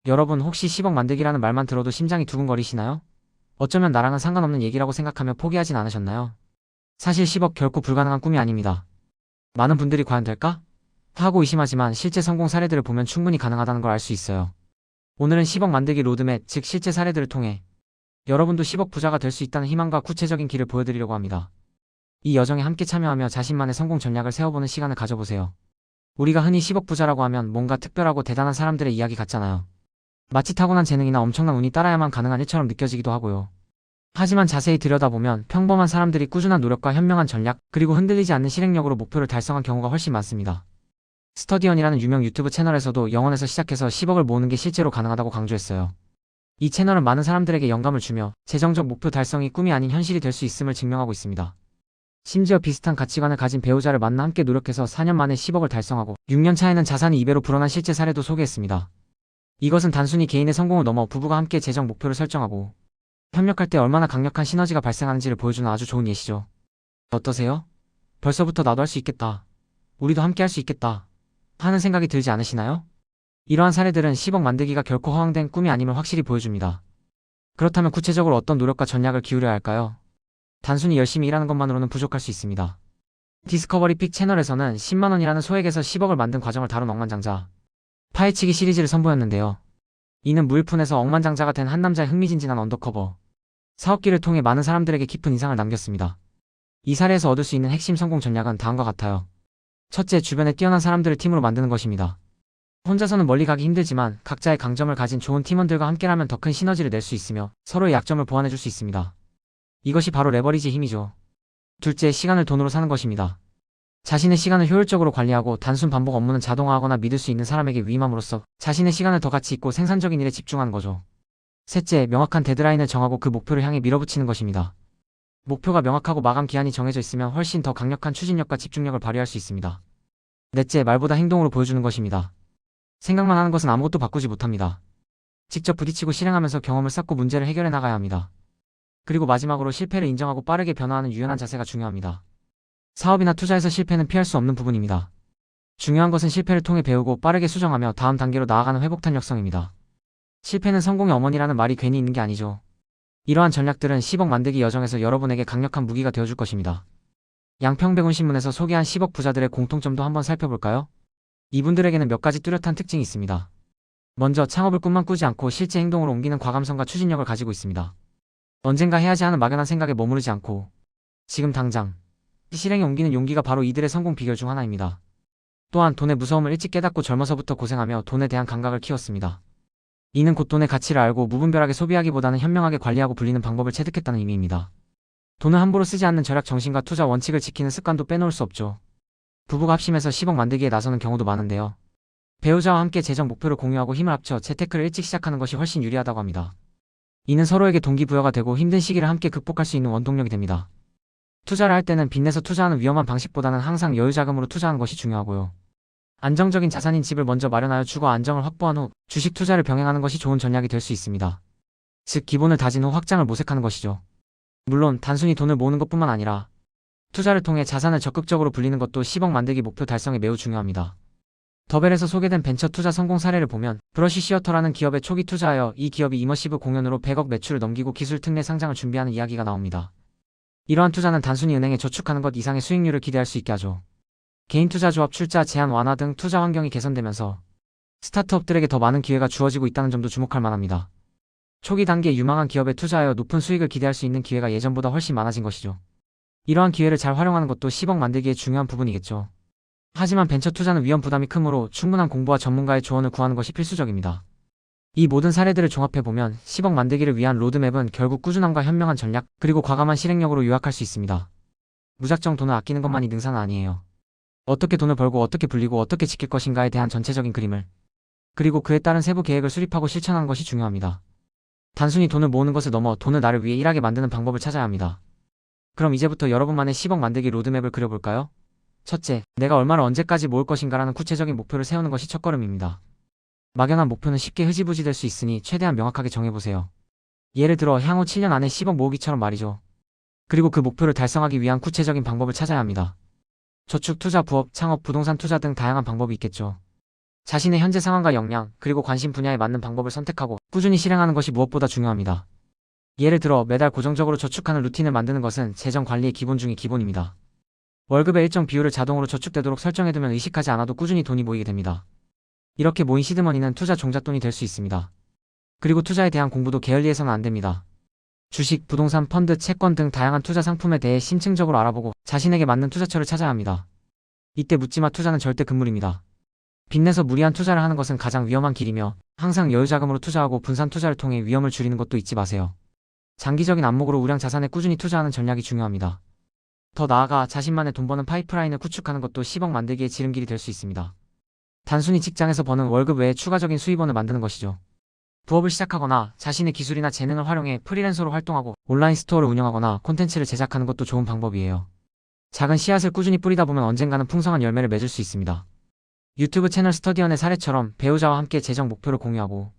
여러분 혹시 10억 만들기라는 말만 들어도 심장이 두근거리시나요? 어쩌면 나랑은 상관없는 얘기라고 생각하며 포기하진 않으셨나요? 사실 10억 결코 불가능한 꿈이 아닙니다. 많은 분들이 과연 될까? 하고 의심하지만 실제 성공 사례들을 보면 충분히 가능하다는 걸 알 수 있어요. 오늘은 10억 만들기 로드맵, 즉 실제 사례들을 통해 여러분도 10억 부자가 될 수 있다는 희망과 구체적인 길을 보여드리려고 합니다. 이 여정에 함께 참여하며 자신만의 성공 전략을 세워보는 시간을 가져보세요. 우리가 흔히 10억 부자라고 하면 뭔가 특별하고 대단한 사람들의 이야기 같잖아요. 마치 타고난 재능이나 엄청난 운이 따라야만 가능한 일처럼 느껴지기도 하고요. 하지만 자세히 들여다보면 평범한 사람들이 꾸준한 노력과 현명한 전략, 그리고 흔들리지 않는 실행력으로 목표를 달성한 경우가 훨씬 많습니다. 스터디언이라는 유명 유튜브 채널에서도 0원에서 시작해서 10억을 모으는 게 실제로 가능하다고 강조했어요. 이 채널은 많은 사람들에게 영감을 주며 재정적 목표 달성이 꿈이 아닌 현실이 될 수 있음을 증명하고 있습니다. 심지어 비슷한 가치관을 가진 배우자를 만나 함께 노력해서 4년 만에 10억을 달성하고 6년 차에는 자산이 2배로 불어난 실제 사례도 소개했습니다. 이것은 단순히 개인의 성공을 넘어 부부가 함께 재정 목표를 설정하고 협력할 때 얼마나 강력한 시너지가 발생하는지를 보여주는 아주 좋은 예시죠. 어떠세요? 벌써부터 나도 할 수 있겠다. 우리도 함께 할 수 있겠다. 하는 생각이 들지 않으시나요? 이러한 사례들은 10억 만들기가 결코 허황된 꿈이 아님을 확실히 보여줍니다. 그렇다면 구체적으로 어떤 노력과 전략을 기울여야 할까요? 단순히 열심히 일하는 것만으로는 부족할 수 있습니다. 디스커버리 픽 채널에서는 10만원이라는 소액에서 10억을 만든 과정을 다룬 억만장자 파헤치기 시리즈를 선보였는데요. 이는 무일푼에서 억만장자가 된 한 남자의 흥미진진한 언더커버 사업기를 통해 많은 사람들에게 깊은 인상을 남겼습니다. 이 사례에서 얻을 수 있는 핵심 성공 전략은 다음과 같아요. 첫째, 주변에 뛰어난 사람들을 팀으로 만드는 것입니다. 혼자서는 멀리 가기 힘들지만 각자의 강점을 가진 좋은 팀원들과 함께라면 더 큰 시너지를 낼 수 있으며 서로의 약점을 보완해줄 수 있습니다. 이것이 바로 레버리지의 힘이죠. 둘째, 시간을 돈으로 사는 것입니다. 자신의 시간을 효율적으로 관리하고 단순 반복 업무는 자동화하거나 믿을 수 있는 사람에게 위임함으로써 자신의 시간을 더 가치 있고 생산적인 일에 집중하는 거죠. 셋째, 명확한 데드라인을 정하고 그 목표를 향해 밀어붙이는 것입니다. 목표가 명확하고 마감 기한이 정해져 있으면 훨씬 더 강력한 추진력과 집중력을 발휘할 수 있습니다. 넷째, 말보다 행동으로 보여주는 것입니다. 생각만 하는 것은 아무것도 바꾸지 못합니다. 직접 부딪히고 실행하면서 경험을 쌓고 문제를 해결해 나가야 합니다. 그리고 마지막으로 실패를 인정하고 빠르게 변화하는 유연한 자세가 중요합니다. 사업이나 투자에서 실패는 피할 수 없는 부분입니다. 중요한 것은 실패를 통해 배우고 빠르게 수정하며 다음 단계로 나아가는 회복 탄력성입니다. 실패는 성공의 어머니라는 말이 괜히 있는 게 아니죠. 이러한 전략들은 10억 만들기 여정에서 여러분에게 강력한 무기가 되어줄 것입니다. 양평백운신문에서 소개한 10억 부자들의 공통점도 한번 살펴볼까요? 이분들에게는 몇 가지 뚜렷한 특징이 있습니다. 먼저 창업을 꿈만 꾸지 않고 실제 행동으로 옮기는 과감성과 추진력을 가지고 있습니다. 언젠가 해야지 하는 막연한 생각에 머무르지 않고 지금 당장 실행에 옮기는 용기가 바로 이들의 성공 비결 중 하나입니다. 또한 돈의 무서움을 일찍 깨닫고 젊어서부터 고생하며 돈에 대한 감각을 키웠습니다. 이는 곧 돈의 가치를 알고 무분별하게 소비하기보다는 현명하게 관리하고 불리는 방법을 체득했다는 의미입니다. 돈을 함부로 쓰지 않는 절약 정신과 투자 원칙을 지키는 습관도 빼놓을 수 없죠. 부부가 합심해서 10억 만들기에 나서는 경우도 많은데요. 배우자와 함께 재정 목표를 공유하고 힘을 합쳐 재테크를 일찍 시작하는 것이 훨씬 유리하다고 합니다. 이는 서로에게 동기부여가 되고 힘든 시기를 함께 극복할 수 있는 원동력이 됩니다. 투자를 할 때는 빚내서 투자하는 위험한 방식보다는 항상 여유자금으로 투자하는 것이 중요하고요. 안정적인 자산인 집을 먼저 마련하여 주거 안정을 확보한 후 주식 투자를 병행하는 것이 좋은 전략이 될 수 있습니다. 즉 기본을 다진 후 확장을 모색하는 것이죠. 물론 단순히 돈을 모으는 것뿐만 아니라 투자를 통해 자산을 적극적으로 불리는 것도 10억 만들기 목표 달성에 매우 중요합니다. 더벨에서 소개된 벤처 투자 성공 사례를 보면 브러쉬 시어터라는 기업에 초기 투자하여 이 기업이 이머시브 공연으로 100억 매출을 넘기고 기술 특례 상장을 준비하는 이야기가 나옵니다. 이러한 투자는 단순히 은행에 저축하는 것 이상의 수익률을 기대할 수 있게 하죠. 개인 투자 조합 출자 제한 완화 등 투자 환경이 개선되면서 스타트업들에게 더 많은 기회가 주어지고 있다는 점도 주목할 만합니다. 초기 단계에 유망한 기업에 투자하여 높은 수익을 기대할 수 있는 기회가 예전보다 훨씬 많아진 것이죠. 이러한 기회를 잘 활용하는 것도 10억 만들기의 중요한 부분이겠죠. 하지만 벤처 투자는 위험 부담이 크므로 충분한 공부와 전문가의 조언을 구하는 것이 필수적입니다. 이 모든 사례들을 종합해보면 10억 만들기를 위한 로드맵은 결국 꾸준함과 현명한 전략, 그리고 과감한 실행력으로 요약할 수 있습니다. 무작정 돈을 아끼는 것만이 능사는 아니에요. 어떻게 돈을 벌고 어떻게 불리고 어떻게 지킬 것인가에 대한 전체적인 그림을, 그리고 그에 따른 세부 계획을 수립하고 실천하는 것이 중요합니다. 단순히 돈을 모으는 것을 넘어 돈을 나를 위해 일하게 만드는 방법을 찾아야 합니다. 그럼 이제부터 여러분만의 10억 만들기 로드맵을 그려볼까요? 첫째, 내가 얼마를 언제까지 모을 것인가라는 구체적인 목표를 세우는 것이 첫걸음입니다. 막연한 목표는 쉽게 흐지부지 될 수 있으니 최대한 명확하게 정해보세요. 예를 들어 향후 7년 안에 10억 모으기처럼 말이죠. 그리고 그 목표를 달성하기 위한 구체적인 방법을 찾아야 합니다. 저축, 투자, 부업, 창업, 부동산 투자 등 다양한 방법이 있겠죠. 자신의 현재 상황과 역량, 그리고 관심 분야에 맞는 방법을 선택하고 꾸준히 실행하는 것이 무엇보다 중요합니다. 예를 들어 매달 고정적으로 저축하는 루틴을 만드는 것은 재정 관리의 기본 중의 기본입니다. 월급의 일정 비율을 자동으로 저축되도록 설정해두면 의식하지 않아도 꾸준히 돈이 모이게 됩니다. 이렇게 모인 시드머니는 투자 종잣돈이 될 수 있습니다. 그리고 투자에 대한 공부도 게을리해서는 안 됩니다. 주식, 부동산, 펀드, 채권 등 다양한 투자 상품에 대해 심층적으로 알아보고 자신에게 맞는 투자처를 찾아야 합니다. 이때 묻지마 투자는 절대 금물입니다. 빚내서 무리한 투자를 하는 것은 가장 위험한 길이며 항상 여유자금으로 투자하고 분산 투자를 통해 위험을 줄이는 것도 잊지 마세요. 장기적인 안목으로 우량 자산에 꾸준히 투자하는 전략이 중요합니다. 더 나아가 자신만의 돈 버는 파이프라인을 구축하는 것도 10억 만들기의 지름길이 될 수 있습니다. 단순히 직장에서 버는 월급 외에 추가적인 수입원을 만드는 것이죠. 부업을 시작하거나 자신의 기술이나 재능을 활용해 프리랜서로 활동하고 온라인 스토어를 운영하거나 콘텐츠를 제작하는 것도 좋은 방법이에요. 작은 씨앗을 꾸준히 뿌리다 보면 언젠가는 풍성한 열매를 맺을 수 있습니다. 유튜브 채널 스터디언의 사례처럼 배우자와 함께 재정 목표를 공유하고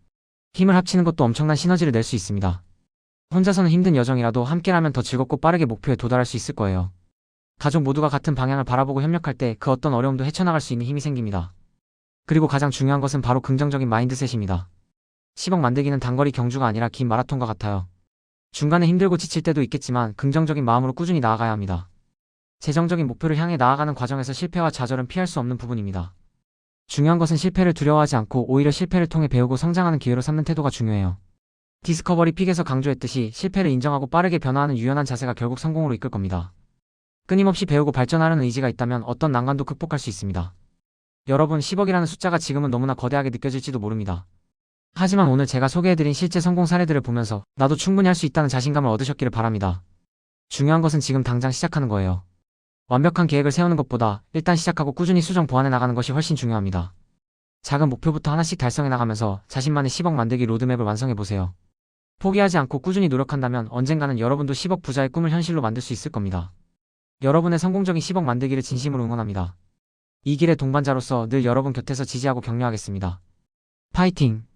힘을 합치는 것도 엄청난 시너지를 낼 수 있습니다. 혼자서는 힘든 여정이라도 함께라면 더 즐겁고 빠르게 목표에 도달할 수 있을 거예요. 가족 모두가 같은 방향을 바라보고 협력할 때 그 어떤 어려움도 헤쳐나갈 수 있는 힘이 생깁니다. 그리고 가장 중요한 것은 바로 긍정적인 마인드셋입니다. 10억 만들기는 단거리 경주가 아니라 긴 마라톤과 같아요. 중간에 힘들고 지칠 때도 있겠지만 긍정적인 마음으로 꾸준히 나아가야 합니다. 재정적인 목표를 향해 나아가는 과정에서 실패와 좌절은 피할 수 없는 부분입니다. 중요한 것은 실패를 두려워하지 않고 오히려 실패를 통해 배우고 성장하는 기회로 삼는 태도가 중요해요. 디스커버리 픽에서 강조했듯이 실패를 인정하고 빠르게 변화하는 유연한 자세가 결국 성공으로 이끌 겁니다. 끊임없이 배우고 발전하려는 의지가 있다면 어떤 난관도 극복할 수 있습니다. 여러분, 10억이라는 숫자가 지금은 너무나 거대하게 느껴질지도 모릅니다. 하지만 오늘 제가 소개해드린 실제 성공 사례들을 보면서 나도 충분히 할 수 있다는 자신감을 얻으셨기를 바랍니다. 중요한 것은 지금 당장 시작하는 거예요. 완벽한 계획을 세우는 것보다 일단 시작하고 꾸준히 수정 보완해 나가는 것이 훨씬 중요합니다. 작은 목표부터 하나씩 달성해 나가면서 자신만의 10억 만들기 로드맵을 완성해보세요. 포기하지 않고 꾸준히 노력한다면 언젠가는 여러분도 10억 부자의 꿈을 현실로 만들 수 있을 겁니다. 여러분의 성공적인 10억 만들기를 진심으로 응원합니다. 이 길의 동반자로서 늘 여러분 곁에서 지지하고 격려하겠습니다. 파이팅!